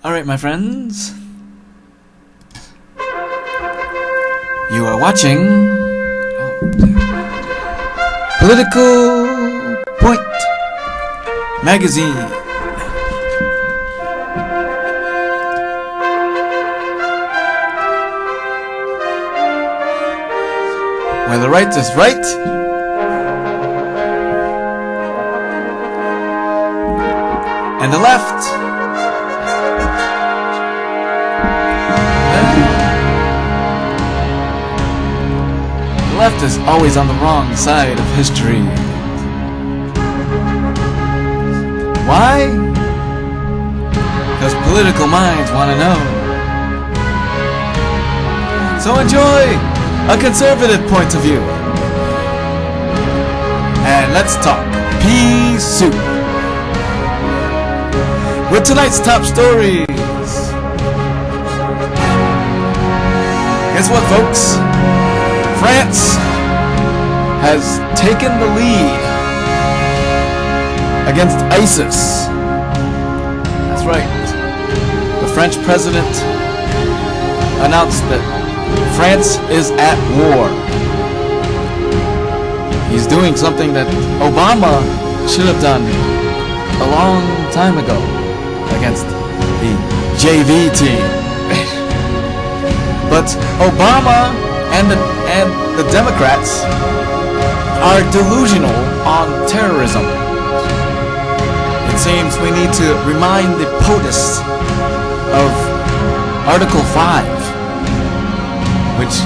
Alright, my friends. You are watching Political Point Magazine. Where the right is right and the left is always on the wrong side of history. Why? Because political minds want to know. So enjoy a conservative point of view. And let's talk pea soup. With tonight's top stories. Guess what, folks? France has taken the lead against ISIS. That's right. The French president announced that France is at war. He's doing something that Obama should have done a long time ago against the JV team. But Obama and the Democrats are delusional on terrorism. It seems we need to remind the POTUS of Article 5, which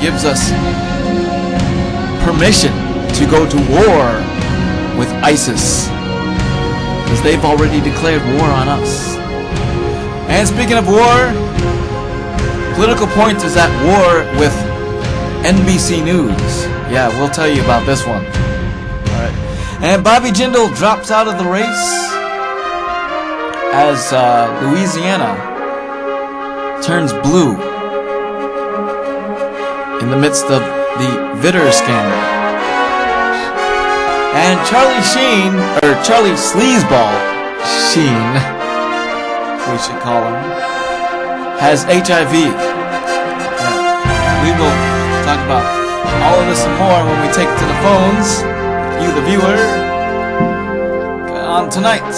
gives us permission to go to war with ISIS, because they've already declared war on us. And speaking of war, Political Point is at war with NBC News. Yeah, we'll tell you about this one. Alright. And Bobby Jindal drops out of the race as Louisiana turns blue in the midst of the Vitter scandal. And Charlie Sleazeball Sheen, we should call him, has HIV. We will talk about all of this and more when we take it to the phones. You, the viewer, on tonight,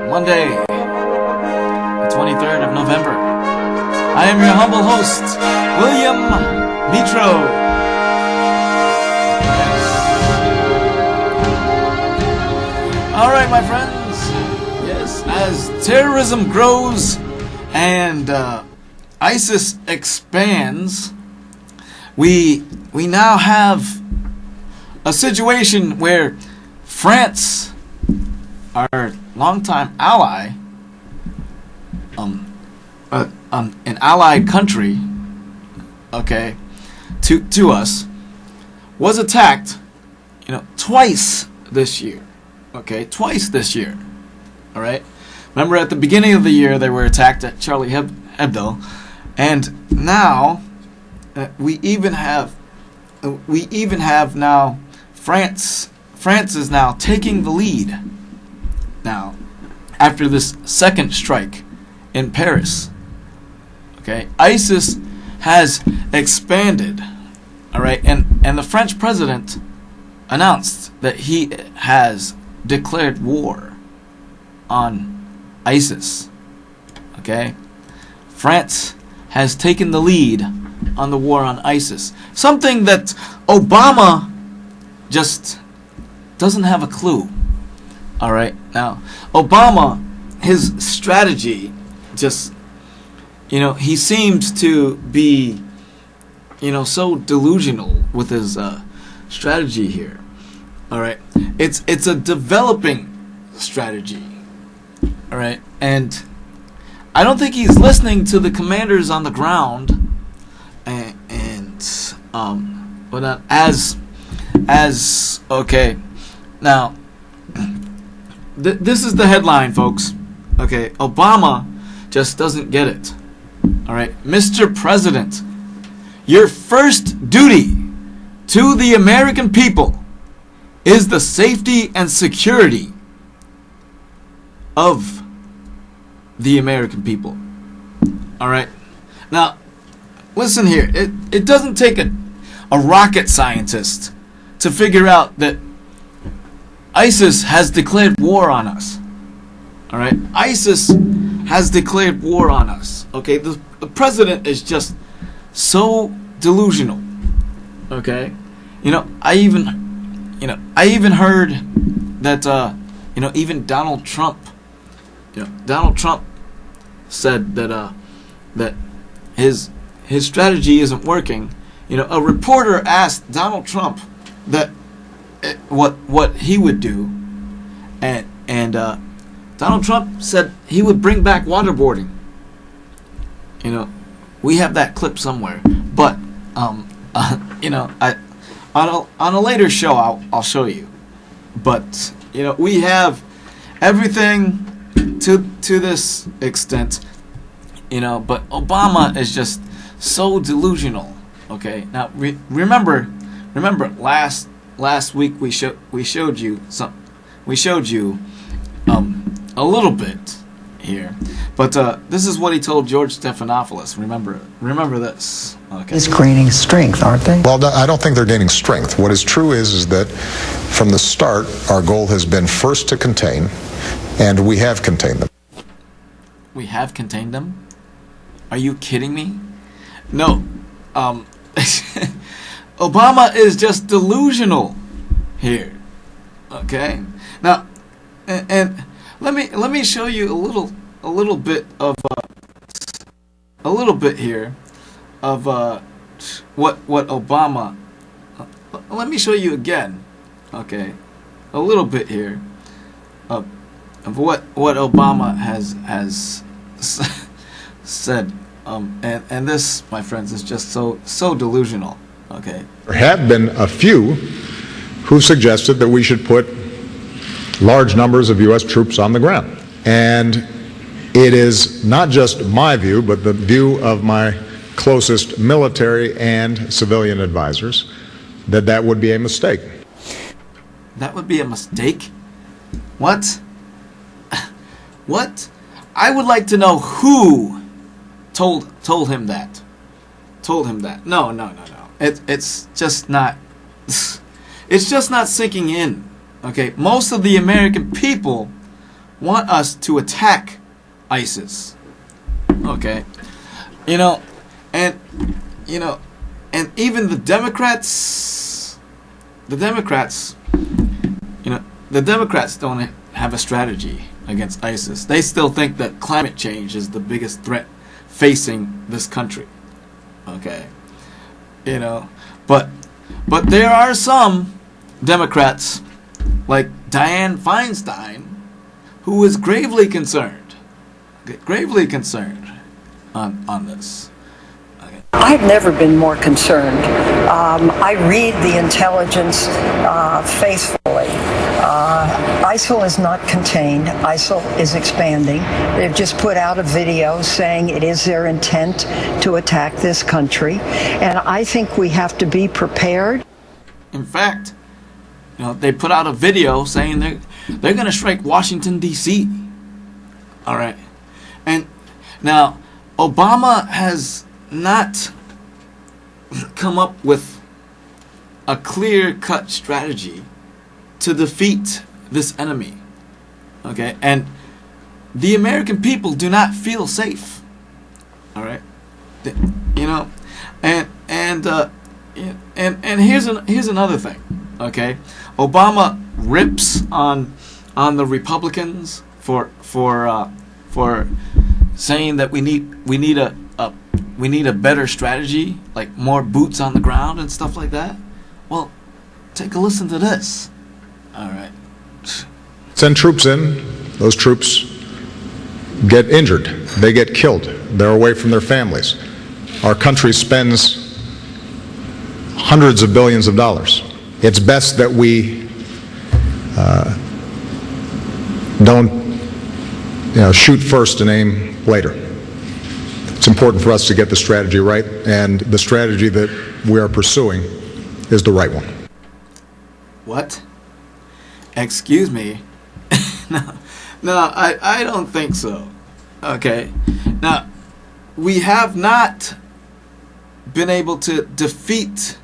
Monday, the 23rd of November. I am your humble host, William Mitro. Alright, my friends. Yes, as terrorism grows and ISIS expands, we now have a situation where France, our longtime ally, an allied country, okay, to us, was attacked, twice this year. Okay, twice this year. All right. Remember, at the beginning of the year, they were attacked at Charlie Hebdo, and now we even have now France. France is now taking the lead. Now, after this second strike in Paris, okay, ISIS has expanded. All right, and the French president announced that he has declared war on ISIS. Okay? France has taken the lead on the war on ISIS. Something that Obama just doesn't have a clue. Alright? Now, Obama, his strategy just, he seems to be, so delusional with his strategy here. Alright? It's a developing strategy. Alright? And I don't think he's listening to the commanders on the ground, but as okay. Now, this is the headline, folks. Okay, Obama just doesn't get it. All right, Mr. President, your first duty to the American people is the safety and security of the American people. All right. Now, listen here. It doesn't take a rocket scientist to figure out that ISIS has declared war on us. All right. ISIS has declared war on us. Okay. The president is just so delusional. Okay. I even heard that even Donald Trump said that that his strategy isn't working. A reporter asked Donald Trump that what he would do, and Donald Trump said he would bring back waterboarding. We have that clip somewhere, but I on a later show I'll show you. But we have everything to this extent, but Obama is just so delusional. Okay, now remember last week we showed you a little bit here, but this is what he told George Stephanopoulos. Remember this. Okay. Is gaining strength, aren't they? Well, I don't think they're gaining strength. What is true is that from the start, our goal has been first to contain, and we have contained them. We have contained them? Are you kidding me? No. Obama is just delusional here. Okay? Now, and let me show you a little bit here of what Obama. Let me show you again. Okay, a little bit here of what Obama has said. And this, my friends, is just so delusional. Okay. There have been a few who suggested that we should put large numbers of U.S. troops on the ground. And it is not just my view, but the view of my closest military and civilian advisors that would be a mistake. That would be a mistake? What? What? I would like to know who told him that. Told him that. No. It's just not. It's just not sinking in. Okay, most of the American people want us to attack ISIS. Okay, and even the Democrats don't have a strategy against ISIS. They still think that climate change is the biggest threat facing this country. Okay, but there are some Democrats, like Dianne Feinstein, who is gravely concerned on this. Okay. I've never been more concerned. I read the intelligence faithfully. ISIL is not contained. ISIL is expanding. They've just put out a video saying it is their intent to attack this country. And I think we have to be prepared. In fact, they put out a video saying they're going to strike Washington, D.C. All right. And now, Obama has not come up with a clear-cut strategy to defeat this enemy. Okay? And the American people do not feel safe. All right? And here's another thing. Okay? Obama rips on the Republicans for saying that we need a better strategy, like more boots on the ground and stuff like that. Well, take a listen to this. All right. Send troops in. Those troops get injured. They get killed. They're away from their families. Our country spends hundreds of billions of dollars. It's best that we don't shoot first and aim later. It's important for us to get the strategy right, and the strategy that we are pursuing is the right one. What? Excuse me? No, I don't think so. Okay. Now, we have not been able to defeat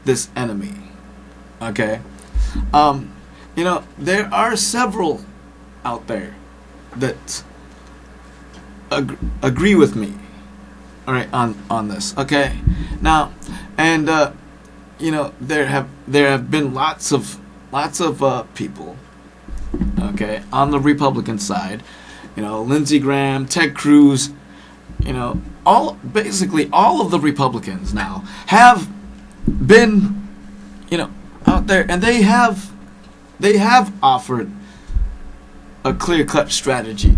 this enemy. Okay. There are several out there that agree with me. All right, on this. Okay. Now, and there have been lots of people. Okay, on the Republican side, Lindsey Graham, Ted Cruz, basically all of the Republicans now have been, out there, and they have offered a clear-cut strategy.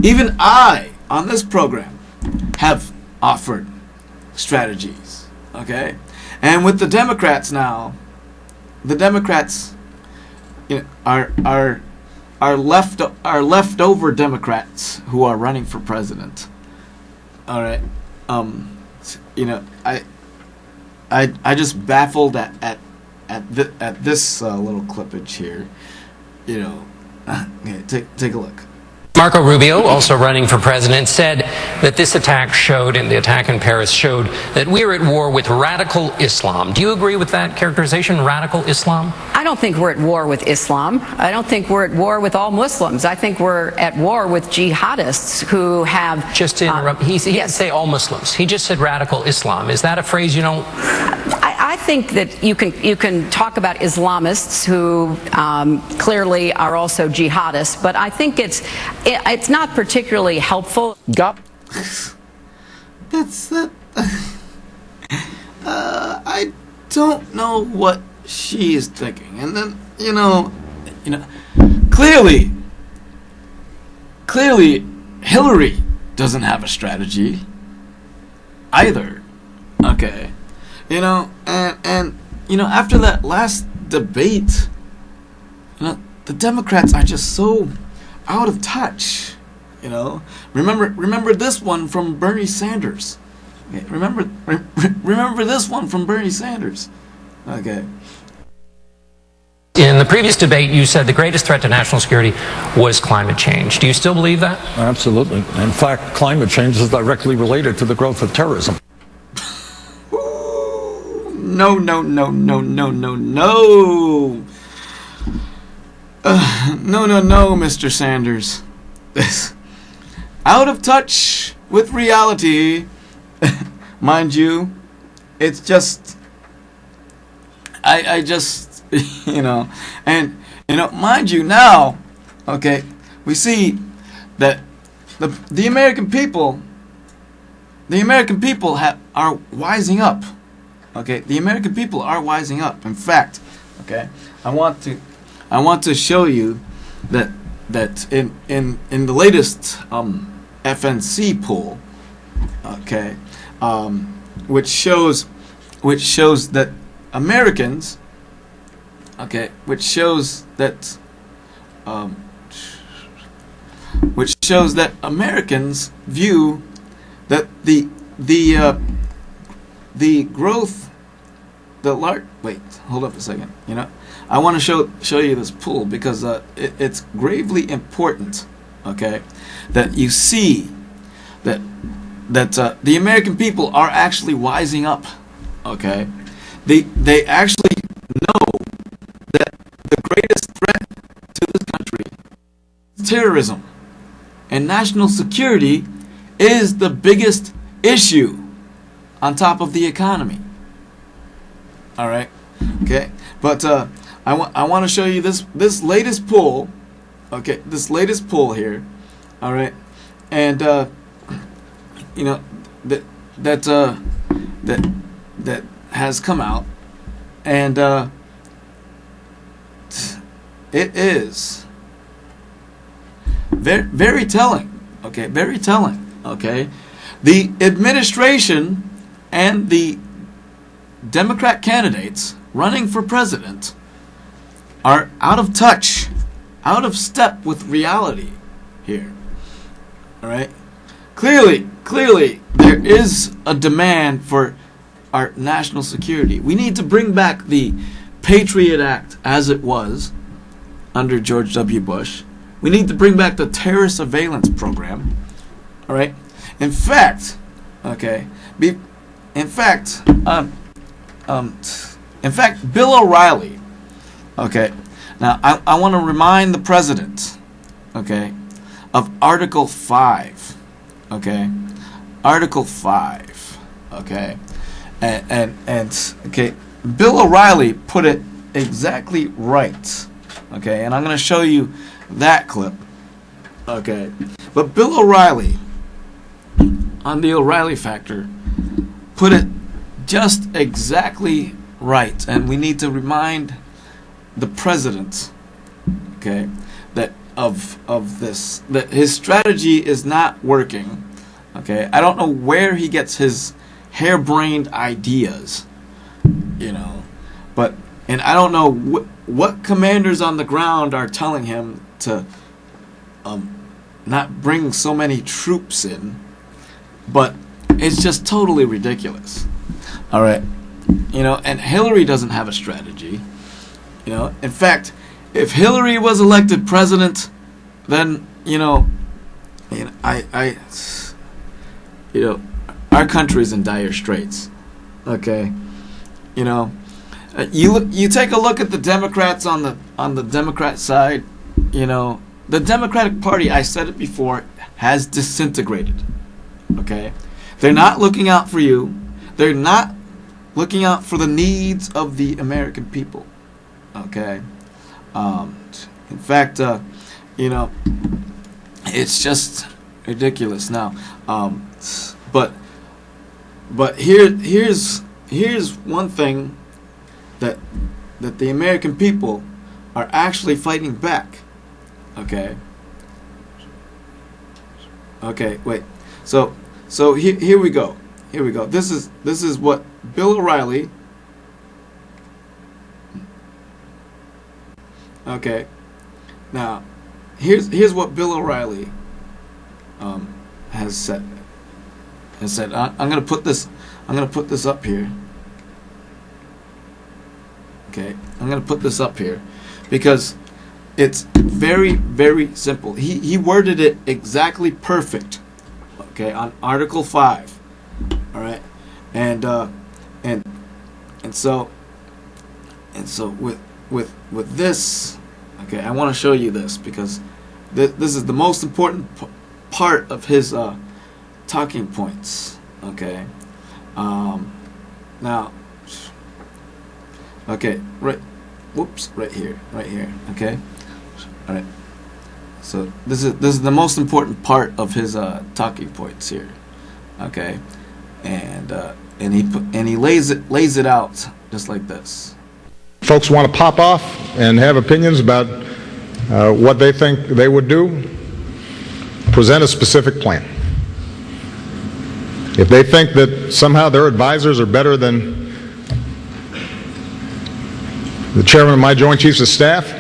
Even I on this program have offered strategies. Okay, and with the Democrats now, the Democrats, are leftover Democrats who are running for president. All right, I just baffled at this little clippage here. Take a look. Marco Rubio, also running for president, said that this attack and the attack in Paris showed that we're at war with radical Islam. Do you agree with that characterization, radical Islam? I don't think we're at war with Islam. I don't think we're at war with all Muslims. I think we're at war with jihadists who have... Just to interrupt, he didn't say all Muslims. He just said radical Islam. Is that a phrase you don't... I think that you can talk about Islamists who clearly are also jihadists, but I think it's not particularly helpful. That's that. I don't know what she is thinking, and then clearly Hillary doesn't have a strategy either. Okay. And after that last debate, the Democrats are just so out of touch. Remember this one from Bernie Sanders. Okay, remember this one from Bernie Sanders. Okay. In the previous debate, you said the greatest threat to national security was climate change. Do you still believe that? Absolutely. In fact, climate change is directly related to the growth of terrorism. No. No, Mr. Sanders. Out of touch with reality. Mind you, it's just... I just, and, mind you now, okay, we see that the American people are wising up. Okay, the American people are wising up. In fact, okay, I want to show you that in the latest FNC poll, okay, which shows that Americans, okay, which shows that Americans view that the growth. Wait, hold up a second. I want to show you this pool because it's gravely important. Okay, that you see that the American people are actually wising up. Okay, they actually know that the greatest threat to this country is terrorism, and national security is the biggest issue on top of the economy. All right, okay, but I want to show you this latest poll. Okay, this latest poll here. All right, and that has come out, and it is very telling. Okay, very telling. Okay, the administration and the Democrat candidates running for president are out of touch, out of step with reality here. All right? Clearly, there is a demand for our national security. We need to bring back the Patriot Act as it was under George W. Bush, We need to bring back the terrorist surveillance program. All right. In fact, okay. In fact, Bill O'Reilly. Okay. Now, I want to remind the president, okay, of Article 5. Okay. Article 5. Okay. And okay, Bill O'Reilly put it exactly right. Okay, and I'm going to show you that clip. Okay, but Bill O'Reilly, on the O'Reilly factor, put it just exactly right. And we need to remind the president, okay, that of this, that his strategy is not working. Okay, I don't know where he gets his harebrained ideas, you know, and I don't know what commanders on the ground are telling him to not bring so many troops in, but it's just totally ridiculous. All right, you know, and Hillary doesn't have a strategy, you know. In fact, if Hillary was elected president, then you know, our country's in dire straits. Okay, you know, you take a look at the Democrats on the Democrat side. You know, the Democratic Party, I said it before, has disintegrated. Okay, they're not looking out for you. They're not looking out for the needs of the American people. Okay, in fact, you know, it's just ridiculous now. But here's one thing that the American people are actually fighting back. Okay. Okay, wait. So here we go. Here we go. This is what Bill O'Reilly. Okay. Now, here's what Bill O'Reilly has said. I'm gonna put this up here. Okay, I'm gonna put this up here because it's very, very simple. He worded it exactly perfect. Okay, on Article 5. All right, and so with this, okay, I want to show you this because this is the most important part of his talking points. Okay, now, okay, right here, okay, all right. So this is the most important part of his talking points here, okay, and he lays it out just like this. Folks want to pop off and have opinions about what they think they would do. Present a specific plan. If they think that somehow their advisors are better than the chairman of my Joint Chiefs of Staff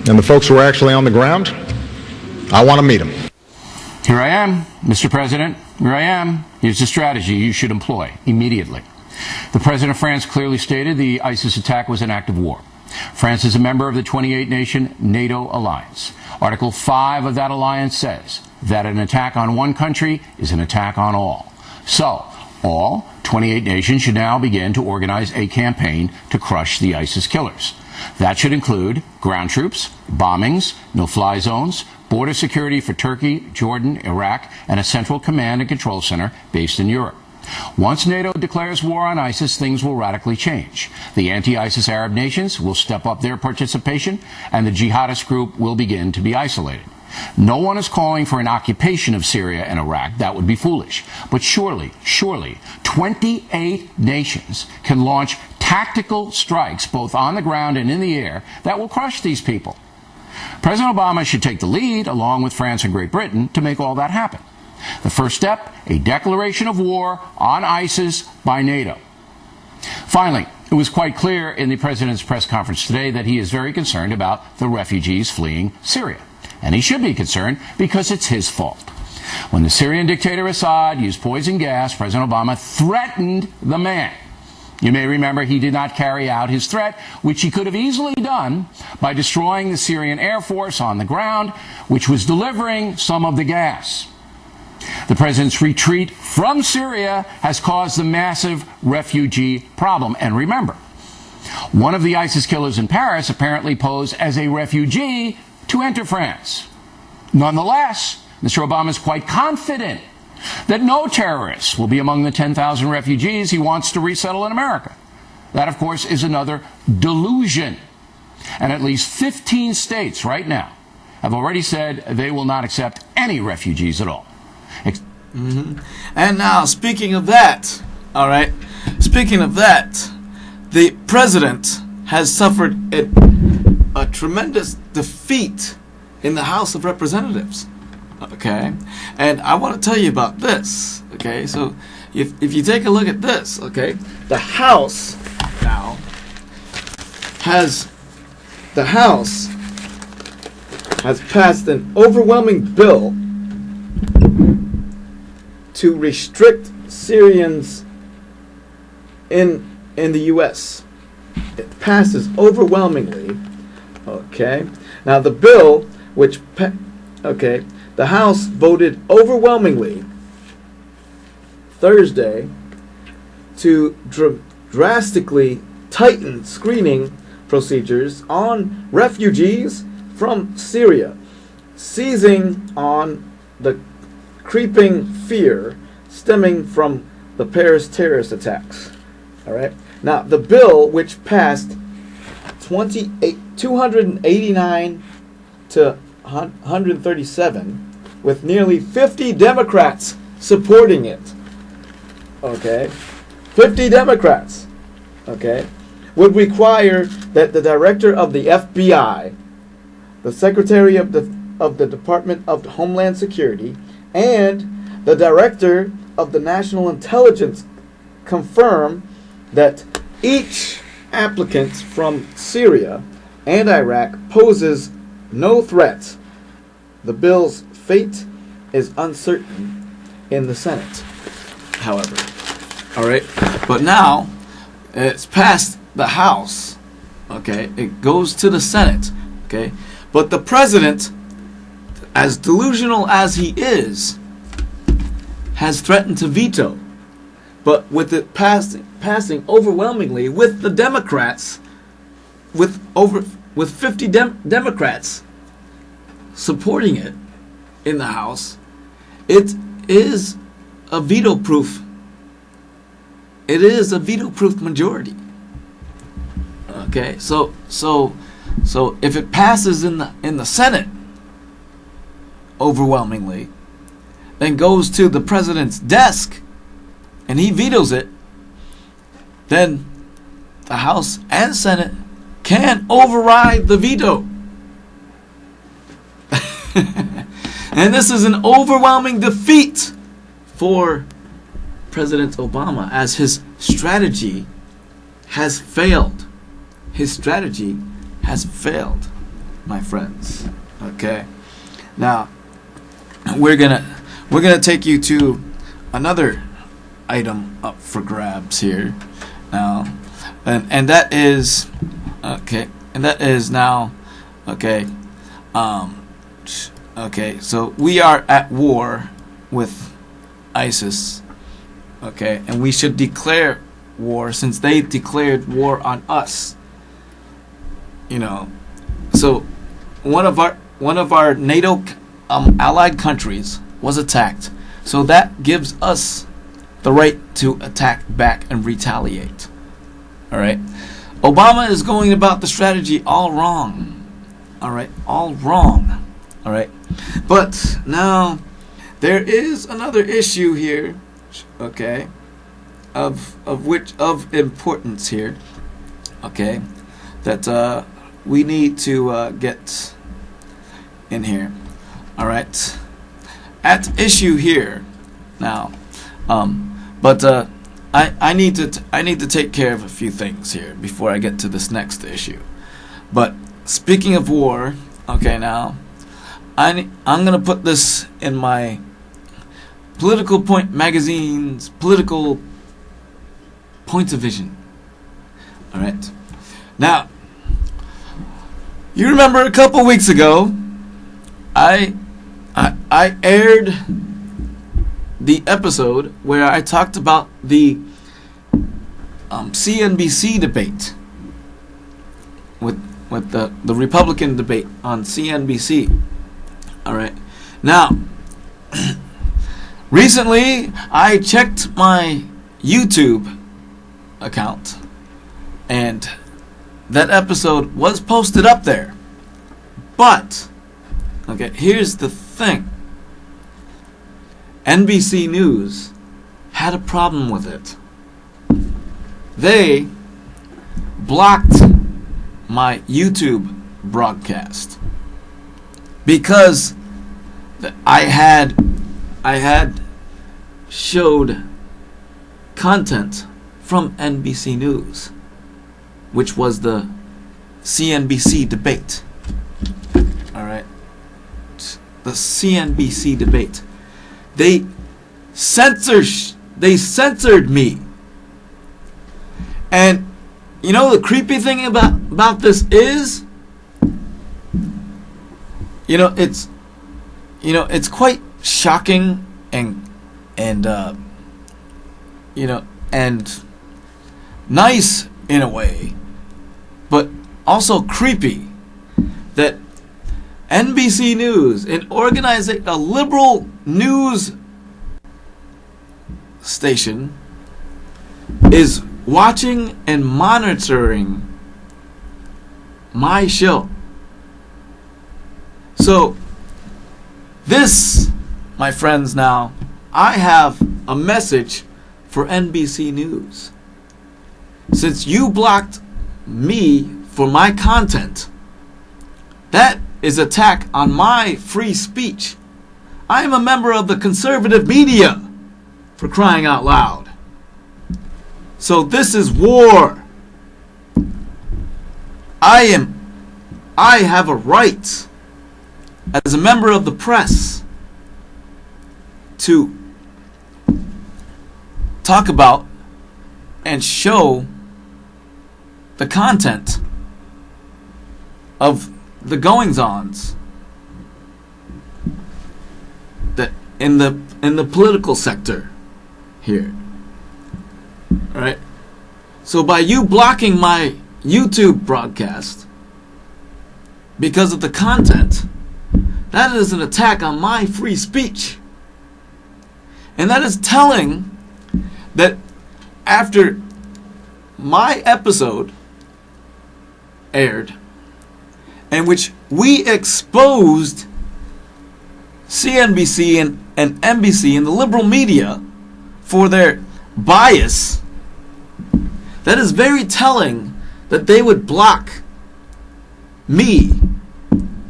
and the folks who are actually on the ground, I want to meet them. Here I am, Mr. President. Here I am. Here's the strategy you should employ immediately. The President of France clearly stated the ISIS attack was an act of war. France is a member of the 28-nation NATO alliance. Article 5 of that alliance says that an attack on one country is an attack on all. So, all 28 nations should now begin to organize a campaign to crush the ISIS killers. That should include ground troops, bombings, no-fly zones, border security for Turkey, Jordan, Iraq, and a central command and control center based in Europe. Once NATO declares war on ISIS, things will radically change. The anti-ISIS Arab nations will step up their participation, and the jihadist group will begin to be isolated. No one is calling for an occupation of Syria and Iraq. That would be foolish. But surely, 28 nations can launch tactical strikes, both on the ground and in the air, that will crush these people. President Obama should take the lead, along with France and Great Britain, to make all that happen. The first step, a declaration of war on ISIS by NATO. Finally, it was quite clear in the president's press conference today that he is very concerned about the refugees fleeing Syria. And he should be concerned because it's his fault. When the Syrian dictator Assad used poison gas, President Obama threatened the man. You may remember he did not carry out his threat, which he could have easily done by destroying the Syrian Air Force on the ground, which was delivering some of the gas. The president's retreat from Syria has caused the massive refugee problem. And remember, one of the ISIS killers in Paris apparently posed as a refugee to enter France. Nonetheless, Mr. Obama is quite confident that no terrorists will be among the 10,000 refugees he wants to resettle in America. That, of course, is another delusion. And at least 15 states right now have already said they will not accept any refugees at all. And now, speaking of that, all right, speaking of that, the president has suffered a tremendous defeat in the House of Representatives. Okay, and I want to tell you about this. Okay, so if you take a look at this, okay, the House now has passed an overwhelming bill to restrict Syrians in the U.S. It passes overwhelmingly. Okay, now the bill, which the House voted overwhelmingly Thursday to drastically tighten screening procedures on refugees from Syria, seizing on the creeping fear stemming from the Paris terrorist attacks. All right. Now, the bill, which passed 289 to 137, with nearly 50 Democrats supporting it. Okay, 50 Democrats. Okay, would require that the director of the FBI, the secretary of the Department of Homeland Security, and the director of the National Intelligence confirm that each applicant from Syria and Iraq poses no threat. The bill's fate is uncertain in the Senate, however. All right, but now it's passed the House. Okay, it goes to the Senate. Okay, but the president, as delusional as he is, has threatened to veto. But with it passing overwhelmingly with the Democrats, with 50 Democrats supporting it in the House, it is a veto-proof. It is a veto-proof majority. Okay, so if it passes in the Senate overwhelmingly, then goes to the president's desk, and he vetoes it, then the House and Senate can override the veto. And this is an overwhelming defeat for President Obama, as his strategy has failed. His strategy has failed, my friends. Okay. Now we're gonna take you to another item up for grabs here now, and that is now so we are at war with ISIS, okay, and we should declare war since they declared war on us. You know, so one of our NATO allied countries was attacked, so that gives us the right to attack back and retaliate. All right, Obama is going about the strategy all wrong. All right, all wrong. All right, but now there is another issue here, okay, of importance here, okay, that we need to get in here. All right, at issue here now, but I need to take care of a few things here before I get to this next issue. But speaking of war, okay, now I'm gonna put this in my Political Point magazine's political points of vision. All right. Now, you remember a couple weeks ago, I aired the episode where I talked about the CNBC debate with the Republican debate on CNBC. All right. Now, recently I checked my YouTube account, and that episode was posted up there. But, okay, here's the thing. NBC News had a problem with it. They blocked my YouTube broadcast because I had showed content from NBC News, which was the CNBC debate. All right, the CNBC debate. They censored me. And you know the creepy thing about this is, it's quite shocking and nice in a way, but also creepy that NBC News, a liberal news station, is watching and monitoring my show. So this, my friends, now I have a message for NBC News. Since you blocked me for my content, that is attack on my free speech. I am a member of the conservative media, for crying out loud. So this is war. I have a right as a member of the press to talk about and show the content of the goings-ons that in the political sector here. All right. So by you blocking my YouTube broadcast because of the content, that is an attack on my free speech. And that is telling that after my episode aired, in which we exposed CNBC and NBC and the liberal media for their bias, that is very telling that they would block me.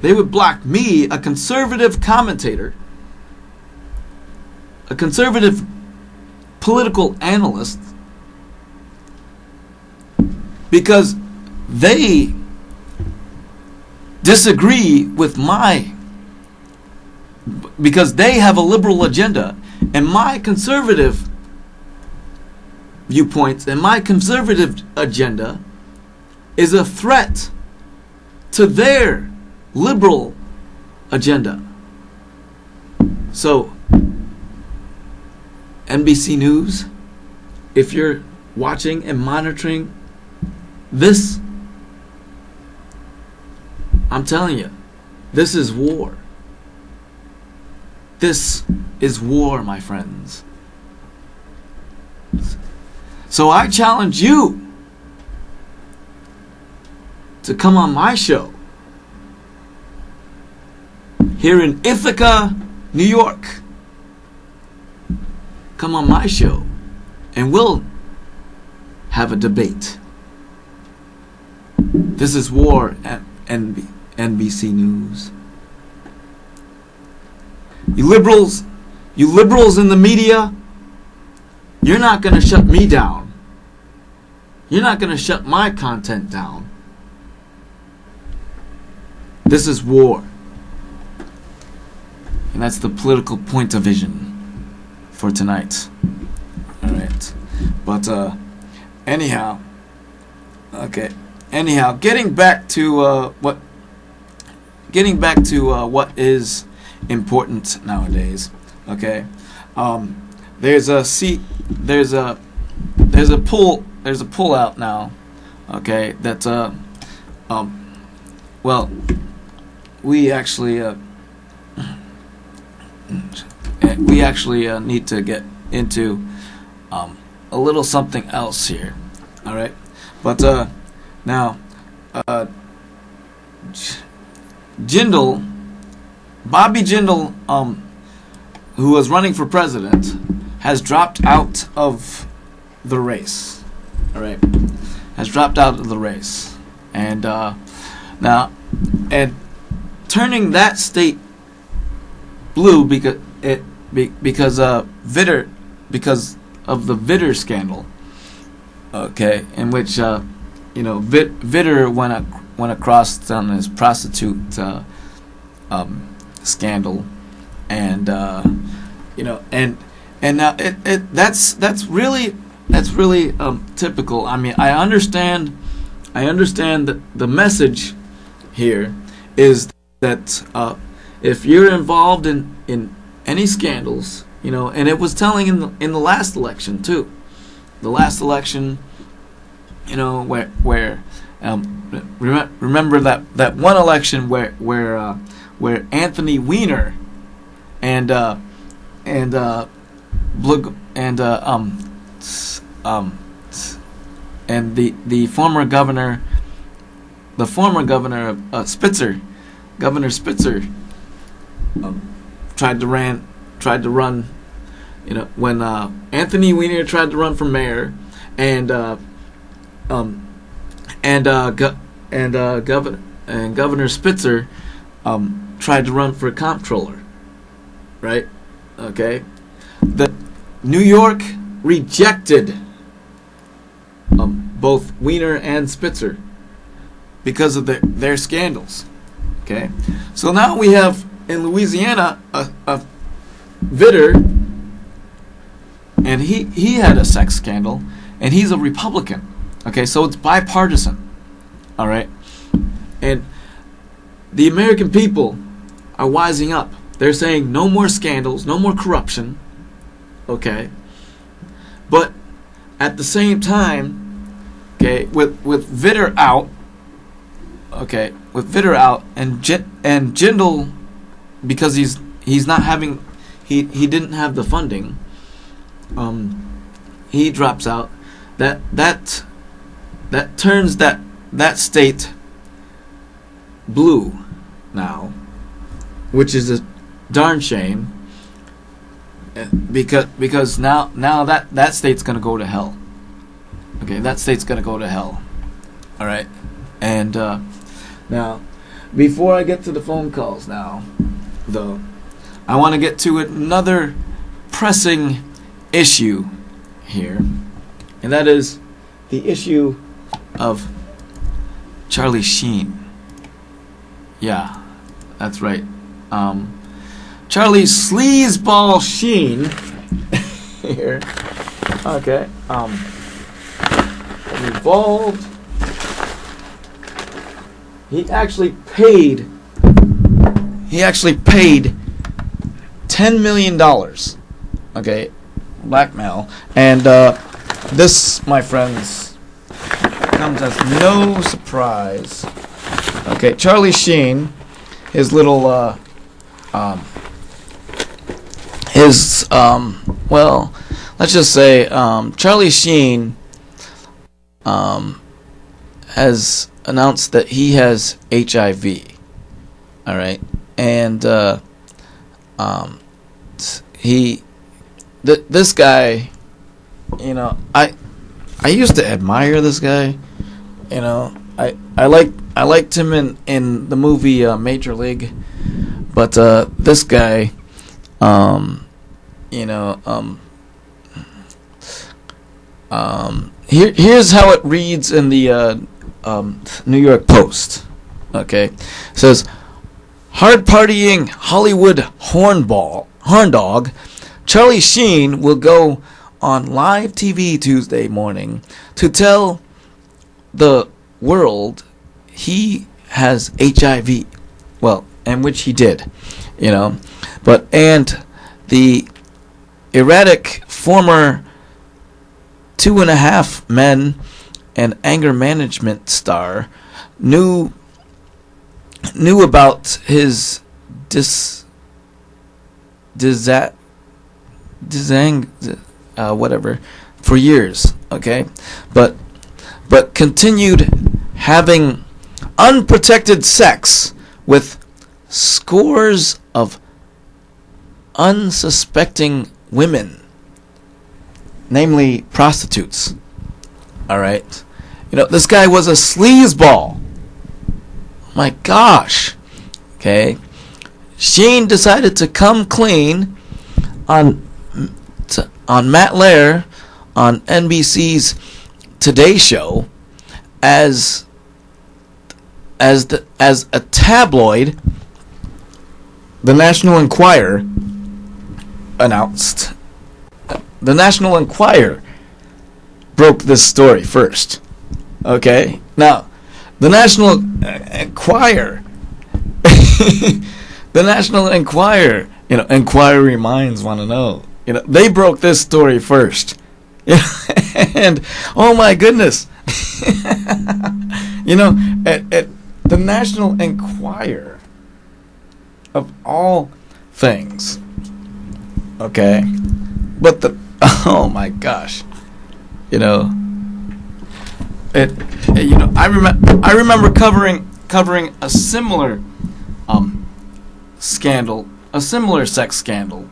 They would block me, a conservative commentator, a conservative political analyst, because they disagree with because they have a liberal agenda, and my conservative viewpoints and my conservative agenda is a threat to their liberal agenda. So, NBC News, if you're watching and monitoring this, I'm telling you, this is war. This is war, my friends. So I challenge you to come on my show here in Ithaca, New York. Come on my show and we'll have a debate. This is war at NBC News. You liberals in the media, you're not going to shut me down. You're not going to shut my content down. This is war. And that's the political point of vision for tonight. All right. But anyhow, Okay. Anyhow, getting back to what is important nowadays. Okay. There's a pull out now. Okay. That well, we actually need to get into a little something else here. All right. But now, Bobby Jindal, who was running for president, has dropped out of the race. All right, has dropped out of the race, and now, and turning that state blue because of the Vitter scandal. Okay, in which Vitter went across on his prostitute scandal, and now that's really typical. I mean, I understand that the message here is that if you're involved in any scandals, and it was telling in the last election too. The last election, where remember that one election where Anthony Weiner and the former governor of Spitzer, Governor Spitzer, tried to run. When Anthony Weiner tried to run for mayor, and Governor Spitzer tried to run for comptroller, right? Okay, the New York rejected both Weiner and Spitzer because of their scandals. Okay, so now we have in Louisiana a Vitter. And he had a sex scandal, and he's a Republican. Okay, so it's bipartisan. All right, and the American people are wising up. They're saying no more scandals, no more corruption. Okay, but at the same time, okay, with Vitter out, and Jindal, because he's not having he didn't have the funding. He drops out. That turns that state blue now, which is a darn shame. Because now that state's gonna go to hell. Okay, that state's gonna go to hell. All right, and now before I get to the phone calls now, though, I want to get to another pressing issue here, and that is the issue of Charlie Sheen. Yeah, that's right. Charlie Sleazeball Sheen here. Okay. Involved. He actually paid $10 million. Okay. Blackmail, and this, my friends, comes as no surprise. Okay, Charlie Sheen, his little well, let's just say Charlie Sheen has announced that he has HIV. All right, and this guy, I used to admire this guy. I liked him in the movie Major League, but this guy, here's how it reads in the New York Post. Okay, it says, hard partying Hollywood horn dog Charlie Sheen will go on live TV Tuesday morning to tell the world he has HIV, well, and which he did, you know, but and the erratic former 2.5 Men and anger management star knew about his whatever for years, okay, but continued having unprotected sex with scores of unsuspecting women, namely prostitutes. All right, you know, this guy was a sleazeball. My gosh. Okay, Sheen decided to come clean on Matt Lair on NBC's Today Show as a tabloid. The National Enquirer announced. The National Enquirer broke this story first. Okay, now the National Enquirer, the National Enquirer, you know, inquiry minds want to know. You know, they broke this story first. And oh my goodness, you know, at the National Enquirer, of all things, okay, but oh my gosh, you know, you know, I remember covering a similar scandal, a similar sex scandal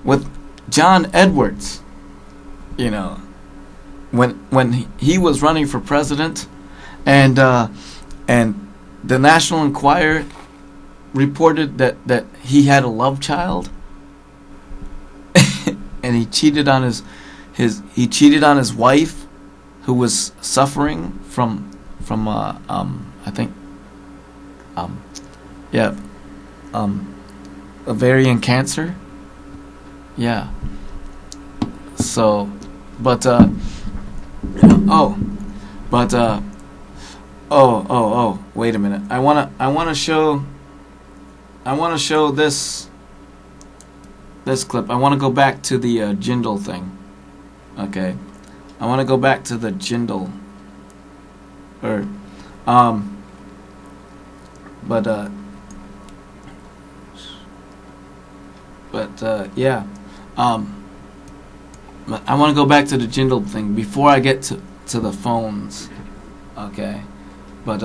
with John Edwards, you know, when he was running for president, and the National Enquirer reported that he had a love child, and he cheated on his wife, who was suffering from I think ovarian cancer. Yeah. So, but wait a minute. I wanna show this clip. I want to go back to the Jindal thing. Okay. I want to go back to the Jindal, yeah. I want to go back to the Jindal thing before I get to the phones. Okay. But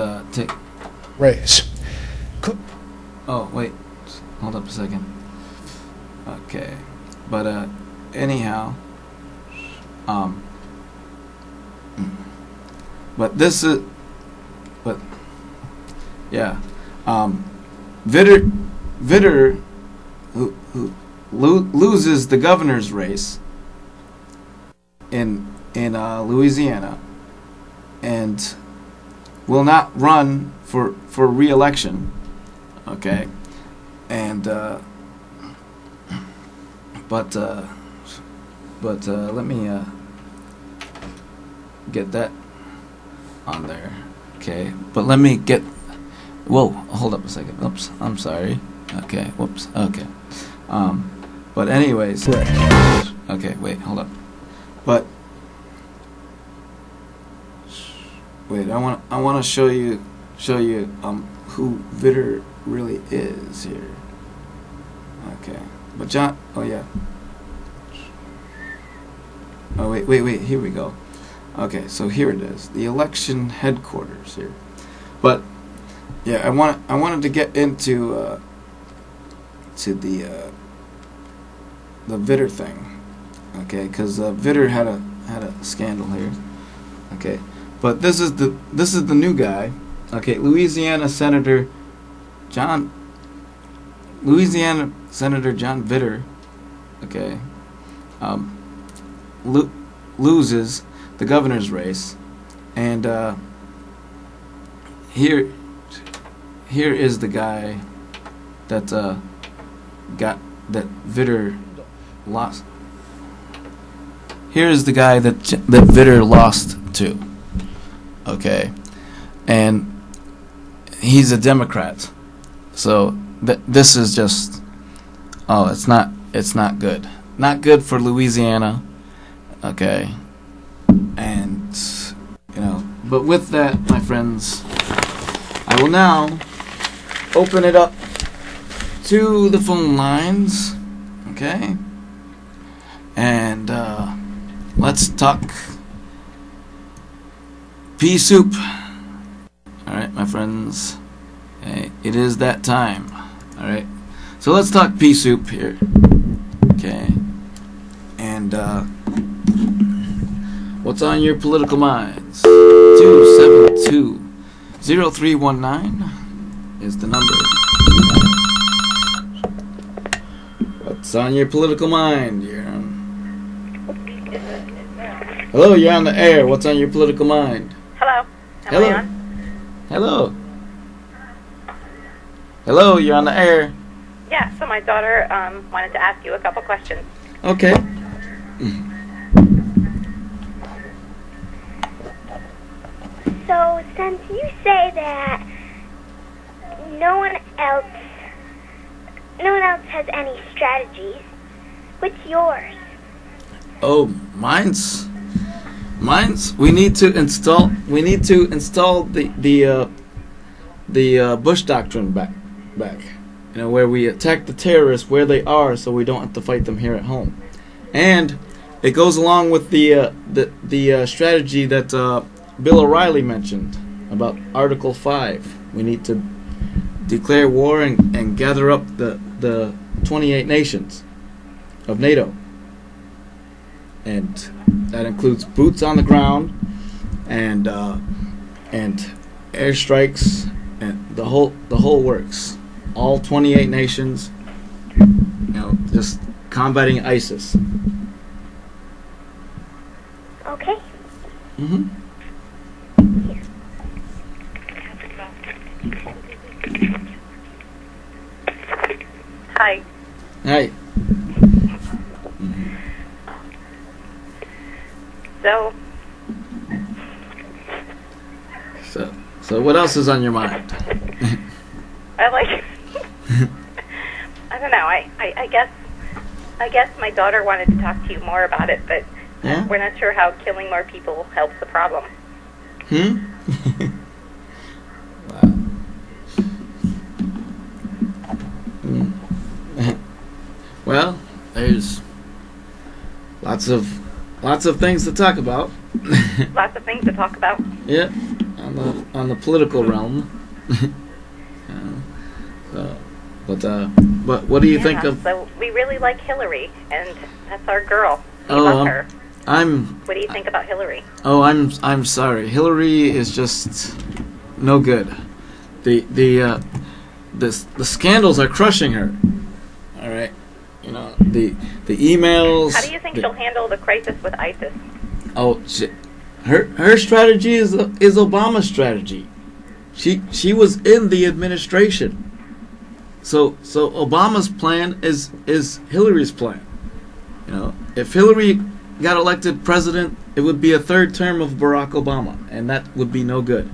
raise. Oh, wait. Hold up a second. Okay. But anyhow, but this is, but yeah, Vitter who loses the governor's race in Louisiana and will not run for re-election. Okay, and but let me get that on there. Okay, but let me get. Whoa, hold up a second. Oops, I'm sorry. Okay, whoops. Okay, but anyways. Correct. Okay, wait, hold up. But wait, I want to show you who Vitter really is here. Okay, but John. Oh yeah. Oh wait. Here we go. Okay, so here it is, the election headquarters here. But yeah, I wanted to get into to the Vitter thing. Okay, because Vitter had a scandal here. Okay, but this is the new guy. Okay, Louisiana Senator John Vitter. Okay, loses the governor's race, and here is the guy that Vitter lost. Here is the guy that Vitter lost to. okay, and he's a Democrat. So this is just, oh, it's not good. Not good for Louisiana, okay, and but with that, my friends, I will now open it up to the phone lines, okay, and let's talk pea soup. All right, my friends, okay, it is that time. All right, so let's talk pea soup here, okay, and what's on your political minds? 272-0319 is the number. What's on your political mind? Hello, you're on the air. What's on your political mind? Hello. Hello. I on? Hello. Hello, you're on the air. Yeah, so my daughter wanted to ask you a couple questions. Okay. So, since you say that no one else has any strategies, what's yours? Oh, mine's. We need to install the Bush doctrine back. Where we attack the terrorists where they are, so we don't have to fight them here at home. And it goes along with the strategy that Bill O'Reilly mentioned about Article 5. We need to declare war and gather up the 28 nations of NATO. And that includes boots on the ground and airstrikes and the whole works. All 28 nations, just combating ISIS. Okay. Mm-hmm. Hi. Hi. So what else is on your mind? I don't know. I guess my daughter wanted to talk to you more about it, but Yeah? we're not sure how killing more people helps the problem. Wow. Well, there's lots of things to talk about. Lots of things to talk about. Yeah, on the political realm. But what do you think of? So we really like Hillary, and that's our girl. We love her. What do you think about Hillary? Oh, I'm sorry. Hillary is just no good. The scandals are crushing her. All right, the emails. How do you think she'll handle the crisis with ISIS? Oh, her strategy is Obama's strategy. She was in the administration. So Obama's plan is Hillary's plan. If Hillary got elected president, it would be a third term of Barack Obama, and that would be no good.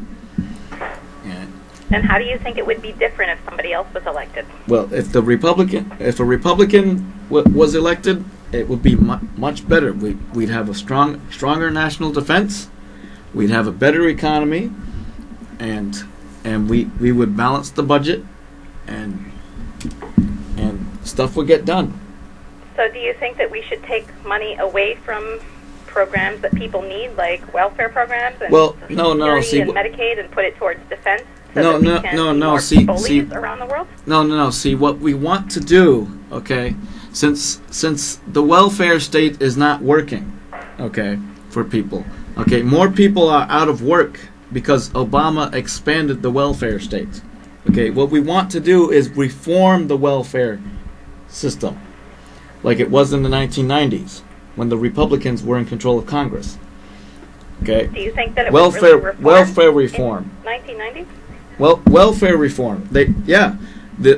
Yeah. And how do you think it would be different if somebody else was elected? Well, if a Republican was elected, it would be much better. We'd have a stronger national defense. We'd have a better economy, and we would balance the budget, and stuff would get done. So do you think that we should take money away from programs that people need, like welfare programs and no. Security and Medicaid, and put it towards defense so that we can be more bullies around the world? No. See, what we want to do, okay, since the welfare state is not working, okay, for people, okay, more people are out of work because Obama expanded the welfare state. Okay, what we want to do is reform the welfare system like it was in the 1990s when the Republicans were in control of Congress. Okay. Do you think that it was really reformed welfare reform in 1990s? Welfare reform. The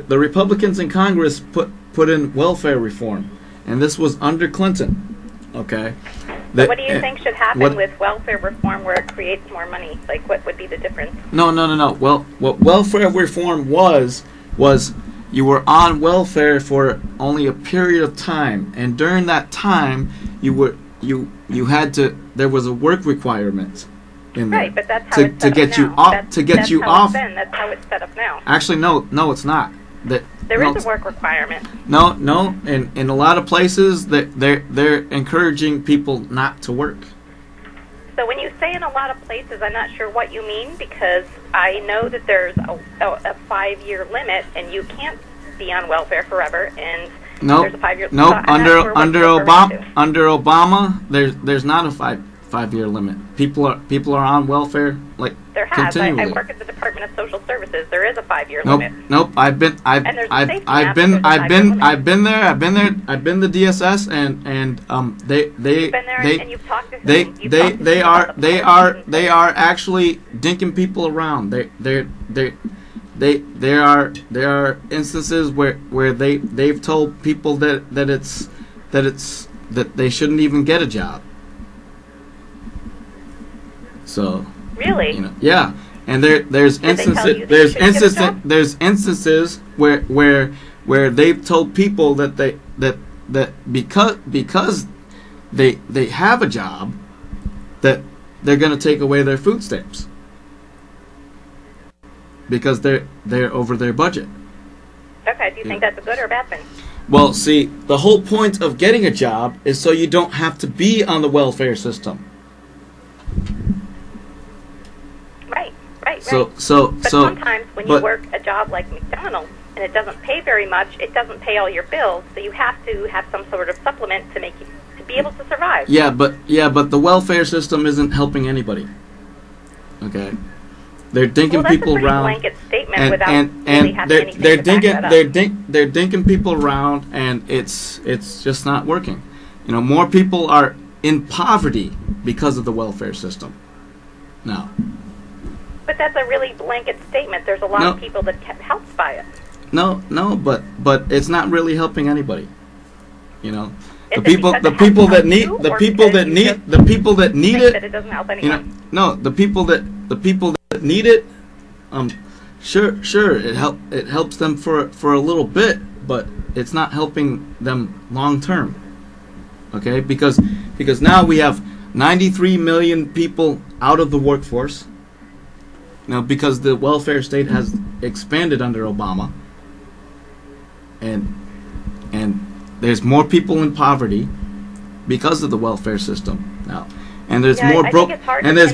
Republicans in Congress put in welfare reform, and this was under Clinton. Okay, So what do you think should happen with welfare reform where it creates more money? Like, what would be the difference? No. Well, what welfare reform was you were on welfare for only a period of time, and during that time, you had to. There was a work requirement in there. Right, but that's how it's set up get now. you off. To get you off. That's how it's set up now. Actually, no, it's not. There is a work requirement. No. In a lot of places, they're encouraging people not to work. So when you say in a lot of places, I'm not sure what you mean, because I know that there's a 5-year limit, and you can't be on welfare forever. And there's a 5-year limit. Nope. Under Obama, there's not a 5-year limit. People are on welfare like there has. continually. I work at the Department of Social Services. There is a 5-year Nope. limit. Nope. I've been there. I've been the DSS, and You've been there and you've talked to whom? they are actually dinking people around. There are instances where they've told people that they shouldn't even get a job. So really, yeah, and there's instances where they've told people that because they have a job, that they're going to take away their food stamps because they're over their budget. Okay, do you think that's a good or a bad thing? Well, see, the whole point of getting a job is so you don't have to be on the welfare system. Right. But sometimes when you work a job like McDonald's and it doesn't pay very much, it doesn't pay all your bills, so you have to have some sort of supplement to make you to be able to survive. Yeah, but the welfare system isn't helping anybody. Okay, they're dinking people around. Blanket statement and without really having anything to back that up. They're dinking people around, and it's just not working. More people are in poverty because of the welfare system now. But that's a really blanket statement. There's a lot of people that get helped by it. No, but it's not really helping anybody. The Is people it that need it. That it doesn't help anyone. The people that need it. Sure, it helps them for a little bit, but it's not helping them long term. Okay, because now we have 93 million people out of the workforce. Because the welfare state has expanded under Obama, and there's more people in poverty because of the welfare system now, and there's more broken families.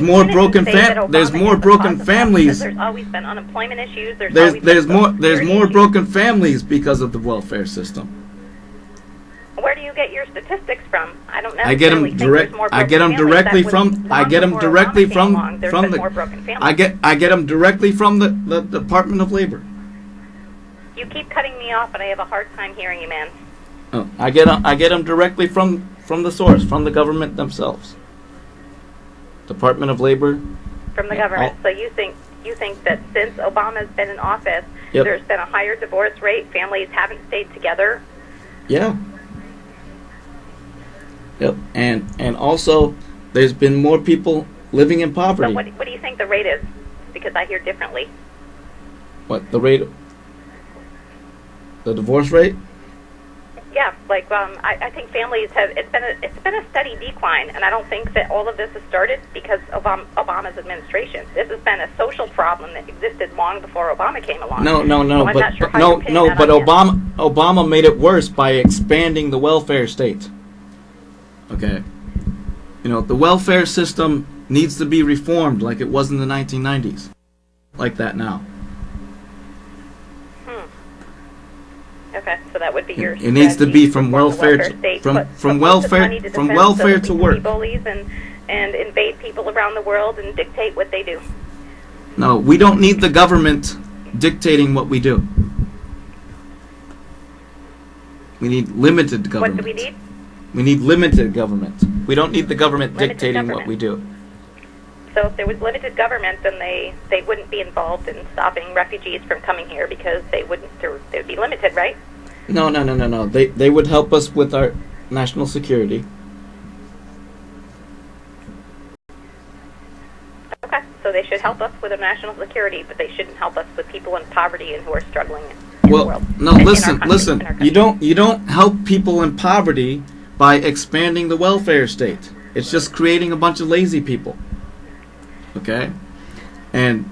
There's always been unemployment issues. There's more broken families because of the welfare system. Where do you get your statistics from? I don't know. I get them directly from the Department of Labor. You keep cutting me off, and I have a hard time hearing you, man. Oh, I get them directly from the source, from the government themselves. Department of Labor. From the government. So you think that since Obama's been in office, there's been a higher divorce rate, families haven't stayed together? Yeah. Yep, and also there's been more people living in poverty. So what do you think the rate is? Because I hear differently. What, the rate? The divorce rate? Yeah, I think families have. It's been a steady decline, and I don't think that all of this has started because of Obama's administration. This has been a social problem that existed long before Obama came along. No, but Obama made it worse by expanding the welfare state. Okay, the welfare system needs to be reformed like it was in the 1990s, like that now. Okay, so that would be your. It needs to be from welfare to work. Bullies and invade people around the world and dictate what they do. No, we don't need the government dictating what we do. We need limited government. What do we need? We need limited government. We don't need the government dictating what we do. So if there was limited government, then they wouldn't be involved in stopping refugees from coming here because they would be limited, right? No. They would help us with our national security. should help us with our national security, but they shouldn't help us with people in poverty and who are struggling in the Well, world. no, in our listen, country, listen. in our You country. don't help people in poverty by expanding the welfare state. It's just creating a bunch of lazy people. Okay? And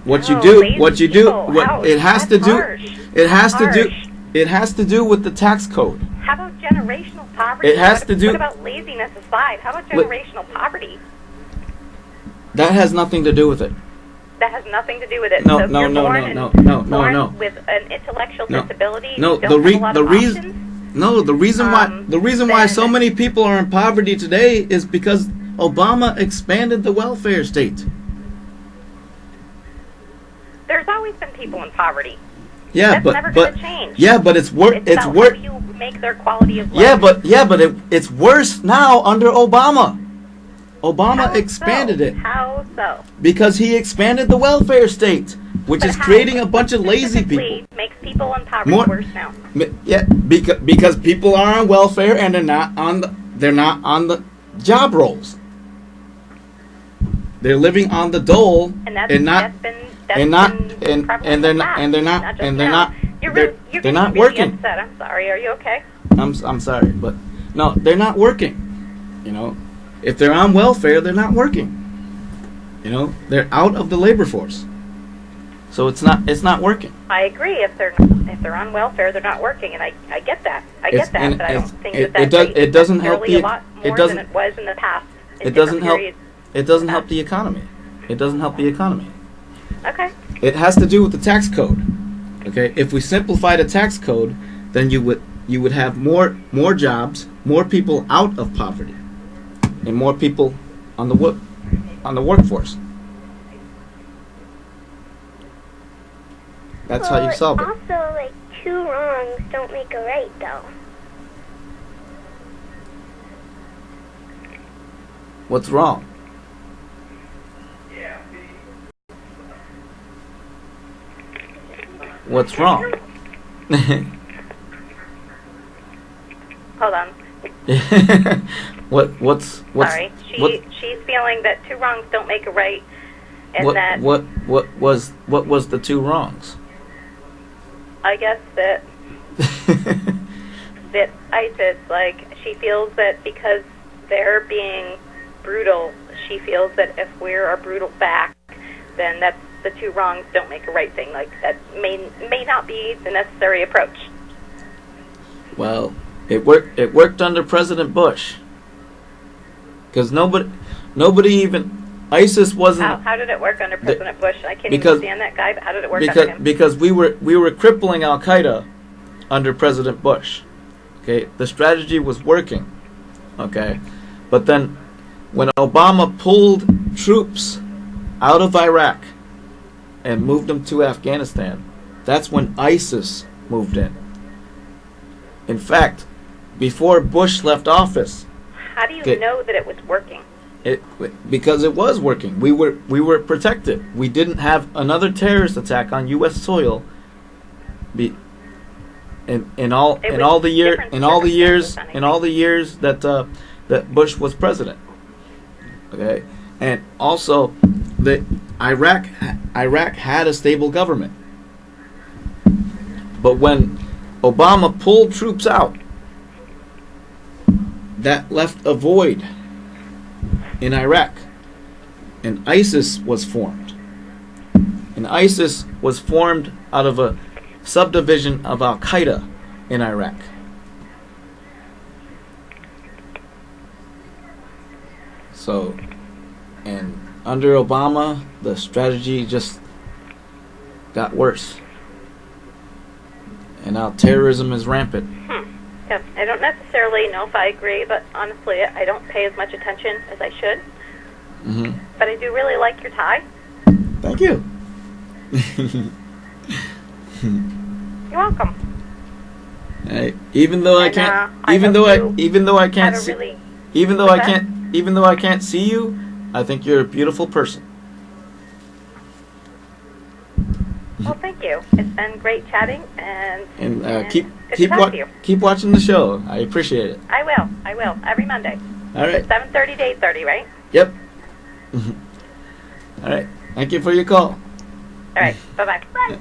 what you No, do, lazy what you do, people. what Ouch, it has to that's do, harsh. it has to do, Harsh. it has to do with the tax code. How about generational poverty? It has what, to do- What about laziness aside? How about What- generational poverty? That has nothing to do with it. That has nothing to do with it. No, so if no, you're no, born no, and no, no, no, born no. with an intellectual No. disability, and No, you don't have a lot the of reason, options. no, the reason why then- so many people are in poverty today is because Obama expanded the welfare state. There's always been people in poverty. Yeah, That's never but gonna change. yeah, but it's It's about how worse. you make their quality of life. Yeah, but it's worse now under Obama. Obama How expanded so? it How so? because he expanded the welfare state, which But is how? creating a bunch of lazy people. Specifically makes people in poverty More- worse now. Yeah, because people are on welfare and they're not on the job rolls. They're living on the dole And that's, and not that's been and not been and prevalent and they're in the not past, and they're not just and they're now. not You're they're, really, you're they're getting not really working. upset. I'm sorry. Are you okay? I'm sorry, but no, they're not working. You know, if they're on welfare, they're not working. You know, they're out of the labor force, so it's not working. I agree. If they're on welfare, they're not working, and I get that. I It's- get that, and but I don't it's- think it- that it does- rate it is doesn't help necessarily the- a lot it more doesn't- than it was in the past. in It doesn't different help. periods. It doesn't help the economy. It doesn't help the economy. Okay. It has to do with the tax code. Okay, if we simplify the tax code, then you would have more jobs, more people out of poverty, and more people on the workforce. That's how you solve it. Also, like, 2 wrongs don't make a right, though. What's wrong? What's wrong? Hold on. What's Sorry. what She's feeling that 2 wrongs don't make a right, and what that what was the 2 wrongs? I guess that ISIS, like, she feels that because they're being brutal, she feels that if we're a brutal back, then that's the 2 wrongs don't make a right thing. Like, that may not be the necessary approach. Well, it worked under President Bush. Because nobody even ISIS wasn't How did it work under President Bush? I can't because- even stand that guy, but how did it work under him? because we were crippling Al Qaeda under President Bush. Okay, the strategy was working. Okay, but then when Obama pulled troops out of Iraq and moved them to Afghanistan, that's when ISIS moved in. In fact, before Bush left office, How do you Okay. know that it was working? because it was working. We were protected. We didn't have another terrorist attack on U.S. soil. In all the years that Bush was president. Okay, and also Iraq had a stable government. But when Obama pulled troops out, that left a void in Iraq, and ISIS was formed. And ISIS was formed out of a subdivision of Al Qaeda in Iraq. So, and under Obama, the strategy just got worse. And now terrorism is rampant. Yeah, I don't necessarily know if I agree, but honestly, I don't pay as much attention as I should. Hmm. But I do really like your tie. Thank you. You're welcome. Even though I And, can't, I even hope though I, you even though I Had can't a see, really even though What's I that? can't, even though I can't see you, I think you're a beautiful person. well. Thank you. It's been great chatting, and keep good keep to talk to you. keep watching the show. I appreciate it. I will every Monday. All right. 7:30 to 8:30, right? Yep. All right. Thank you for your call. All right. Bye-bye. Bye.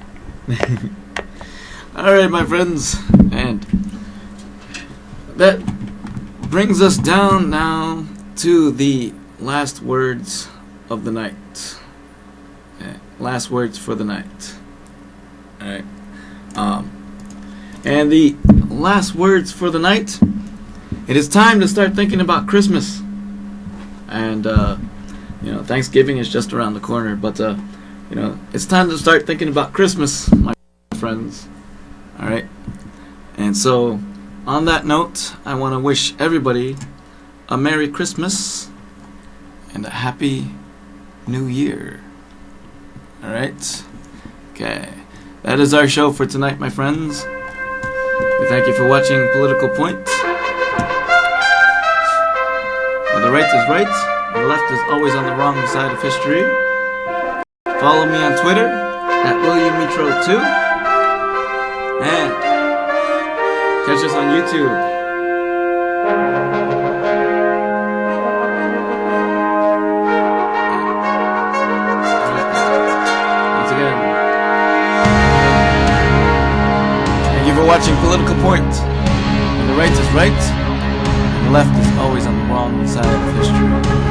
All right, my friends. And that brings us down now to the last words of the night. Last words for the night. All right. And the last words for the night. It is time to start thinking about Christmas. And Thanksgiving is just around the corner, but it's time to start thinking about Christmas, my friends. All right. And so, on that note, I want to wish everybody a Merry Christmas and a Happy New Year. All right. Okay. That is our show for tonight, my friends. We thank you for watching Political Point. Where the right is right, and the left is always on the wrong side of history. Follow me on Twitter at WilliamMetro2. And catch us on YouTube. Once again, thank you for watching Political Point. Where the right is right, and the left is always on the wrong side of history.